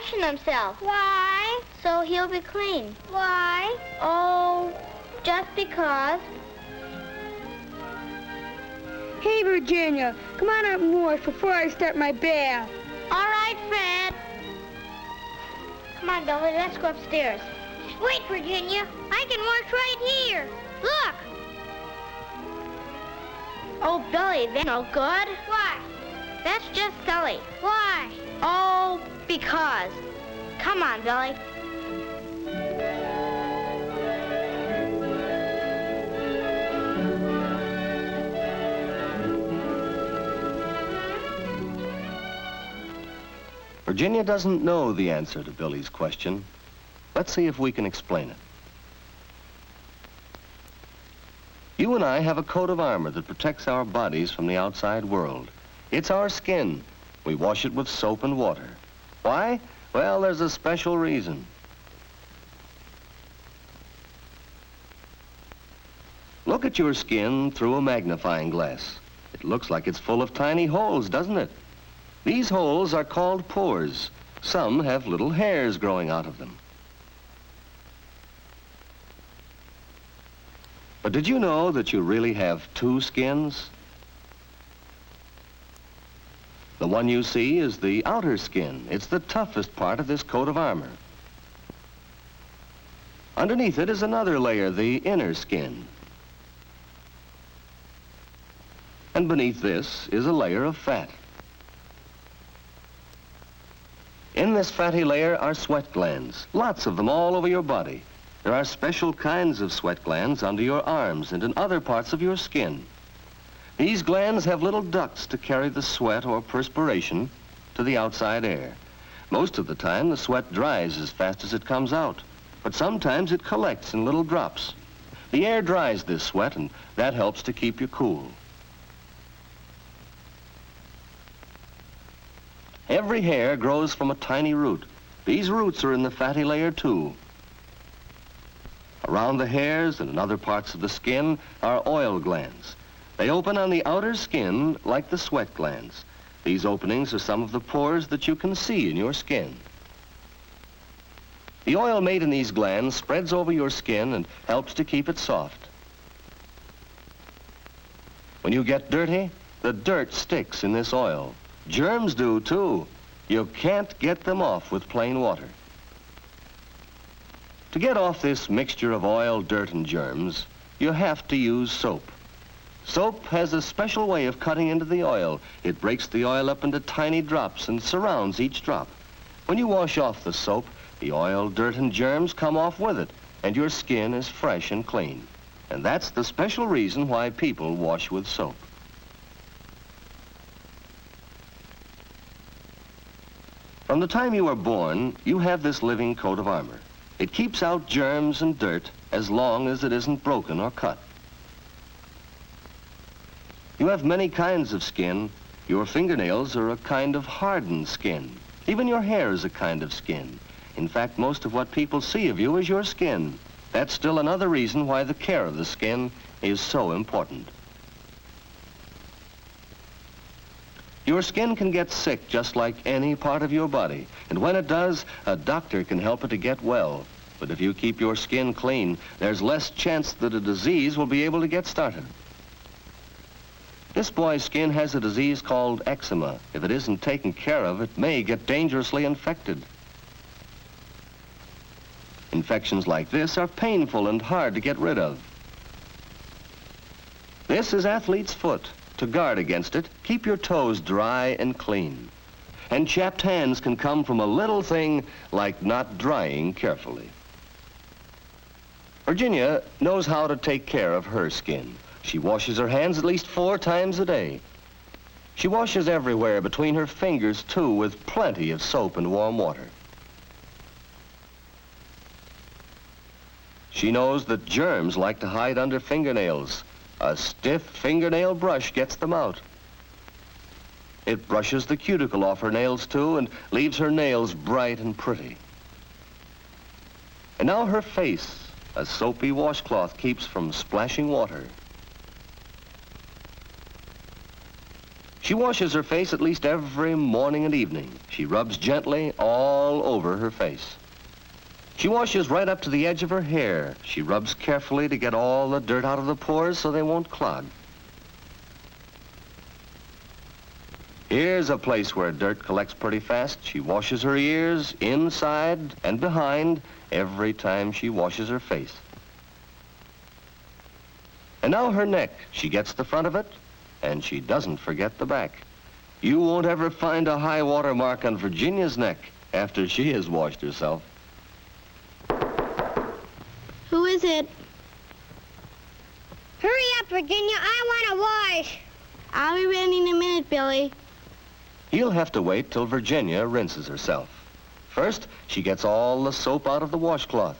washing himself. Why? So he'll be clean. Why? Oh, just because. Hey, Virginia, come on up and wash before I start my bath. All right, Fred. Come on, Billy, let's go upstairs. Wait, Virginia. I can wash right here. Look. Oh, Billy, that's no good. Why? That's just silly. Why? Oh, because. Come on, Billy. Virginia doesn't know the answer to Billy's question. Let's see if we can explain it. You and I have a coat of armor that protects our bodies from the outside world. It's our skin. We wash it with soap and water. Why? Well, there's a special reason. Look at your skin through a magnifying glass. It looks like it's full of tiny holes, doesn't it? These holes are called pores. Some have little hairs growing out of them. But did you know that you really have two skins? The one you see is the outer skin. It's the toughest part of this coat of armor. Underneath it is another layer, the inner skin. And beneath this is a layer of fat. In this fatty layer are sweat glands, lots of them all over your body. There are special kinds of sweat glands under your arms and in other parts of your skin. These glands have little ducts to carry the sweat or perspiration to the outside air. Most of the time, the sweat dries as fast as it comes out, but sometimes it collects in little drops. The air dries this sweat, and that helps to keep you cool. Every hair grows from a tiny root. These roots are in the fatty layer too. Around the hairs and in other parts of the skin are oil glands. They open on the outer skin like the sweat glands. These openings are some of the pores that you can see in your skin. The oil made in these glands spreads over your skin and helps to keep it soft. When you get dirty, the dirt sticks in this oil. Germs do too. You can't get them off with plain water. To get off this mixture of oil, dirt, and germs, you have to use soap. Soap has a special way of cutting into the oil. It breaks the oil up into tiny drops and surrounds each drop. When you wash off the soap, the oil, dirt, and germs come off with it, and your skin is fresh and clean. And that's the special reason why people wash with soap. From the time you are born, you have this living coat of armor. It keeps out germs and dirt as long as it isn't broken or cut. You have many kinds of skin. Your fingernails are a kind of hardened skin. Even your hair is a kind of skin. In fact, most of what people see of you is your skin. That's still another reason why the care of the skin is so important. Your skin can get sick just like any part of your body, and when it does, a doctor can help it to get well. But if you keep your skin clean, there's less chance that a disease will be able to get started. This boy's skin has a disease called eczema. If it isn't taken care of, it may get dangerously infected. Infections like this are painful and hard to get rid of. This is athlete's foot. To guard against it, keep your toes dry and clean. And chapped hands can come from a little thing like not drying carefully. Virginia knows how to take care of her skin. She washes her hands at least 4 times a day. She washes everywhere between her fingers, too, with plenty of soap and warm water. She knows that germs like to hide under fingernails. A stiff fingernail brush gets them out. It brushes the cuticle off her nails, too, and leaves her nails bright and pretty. And now her face, a soapy washcloth keeps from splashing water. She washes her face at least every morning and evening. She rubs gently all over her face. She washes right up to the edge of her hair. She rubs carefully to get all the dirt out of the pores so they won't clog. Here's a place where dirt collects pretty fast. She washes her ears inside and behind every time she washes her face. And now her neck. She gets the front of it, and she doesn't forget the back. You won't ever find a high water mark on Virginia's neck after she has washed herself. Who is it? Hurry up, Virginia. I want to wash. I'll be ready in a minute, Billy. He'll have to wait till Virginia rinses herself. First, she gets all the soap out of the washcloth,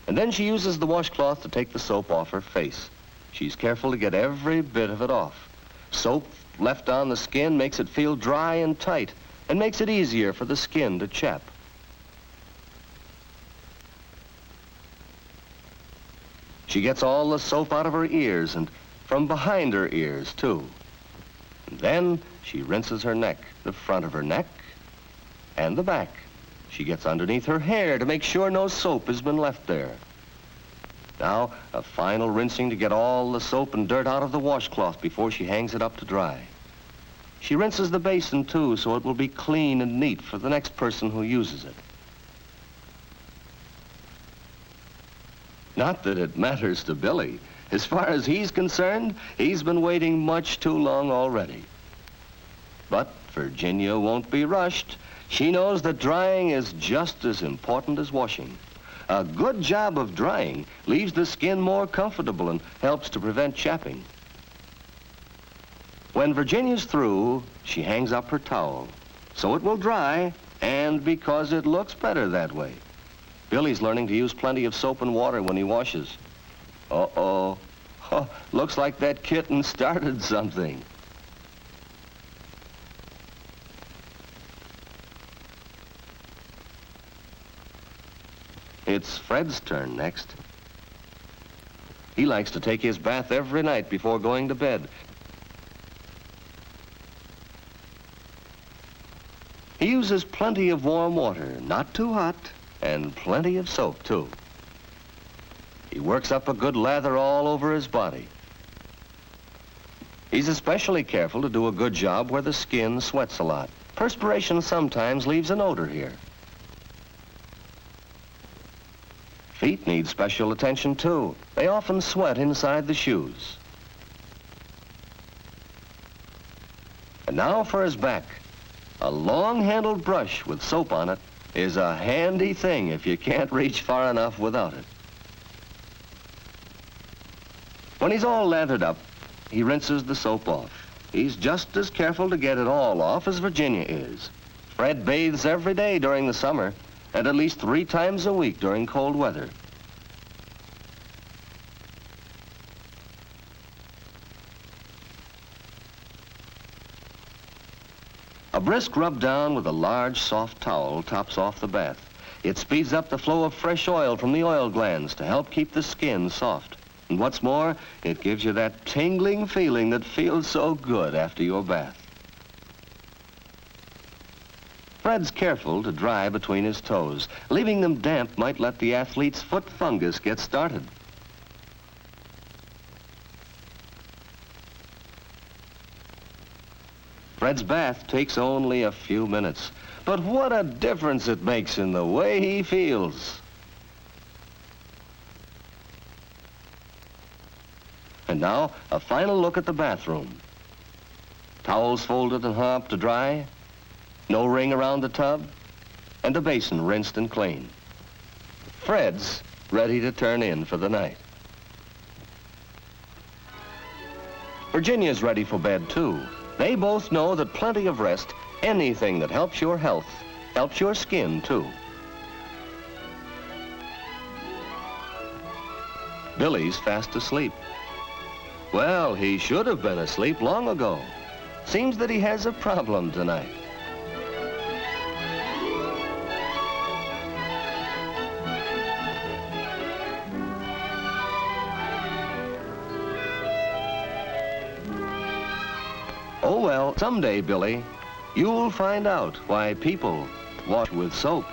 and then she uses the washcloth to take the soap off her face. She's careful to get every bit of it off. Soap left on the skin makes it feel dry and tight and makes it easier for the skin to chap. She gets all the soap out of her ears and from behind her ears, too. And then she rinses her neck, the front of her neck and the back. She gets underneath her hair to make sure no soap has been left there. Now, a final rinsing to get all the soap and dirt out of the washcloth before she hangs it up to dry. She rinses the basin, too, so it will be clean and neat for the next person who uses it. Not that it matters to Billy. As far as he's concerned, he's been waiting much too long already. But Virginia won't be rushed. She knows that drying is just as important as washing. A good job of drying leaves the skin more comfortable and helps to prevent chapping. When Virginia's through, she hangs up her towel, so it will dry, and because it looks better that way. Billy's learning to use plenty of soap and water when he washes. Uh-oh. Oh, looks like that kitten started something. It's Fred's turn next. He likes to take his bath every night before going to bed. He uses plenty of warm water, not too hot, and plenty of soap, too. He works up a good lather all over his body. He's especially careful to do a good job where the skin sweats a lot. Perspiration sometimes leaves an odor here. Feet need special attention, too. They often sweat inside the shoes. And now for his back. A long-handled brush with soap on it is a handy thing if you can't reach far enough without it. When he's all lathered up, he rinses the soap off. He's just as careful to get it all off as Virginia is. Fred bathes every day during the summer and at least 3 times a week during cold weather. A brisk rub down with a large, soft towel tops off the bath. It speeds up the flow of fresh oil from the oil glands to help keep the skin soft. And what's more, it gives you that tingling feeling that feels so good after your bath. Fred's careful to dry between his toes. Leaving them damp might let the athlete's foot fungus get started. Fred's bath takes only a few minutes, but what a difference it makes in the way he feels. And now, a final look at the bathroom. Towels folded and hung up to dry, no ring around the tub, and the basin rinsed and clean. Fred's ready to turn in for the night. Virginia's ready for bed, too. They both know that plenty of rest, anything that helps your health, helps your skin, too. Billy's fast asleep. Well, he should have been asleep long ago. Seems that he has a problem tonight. Oh well, someday, Billy, you'll find out why people wash with soap.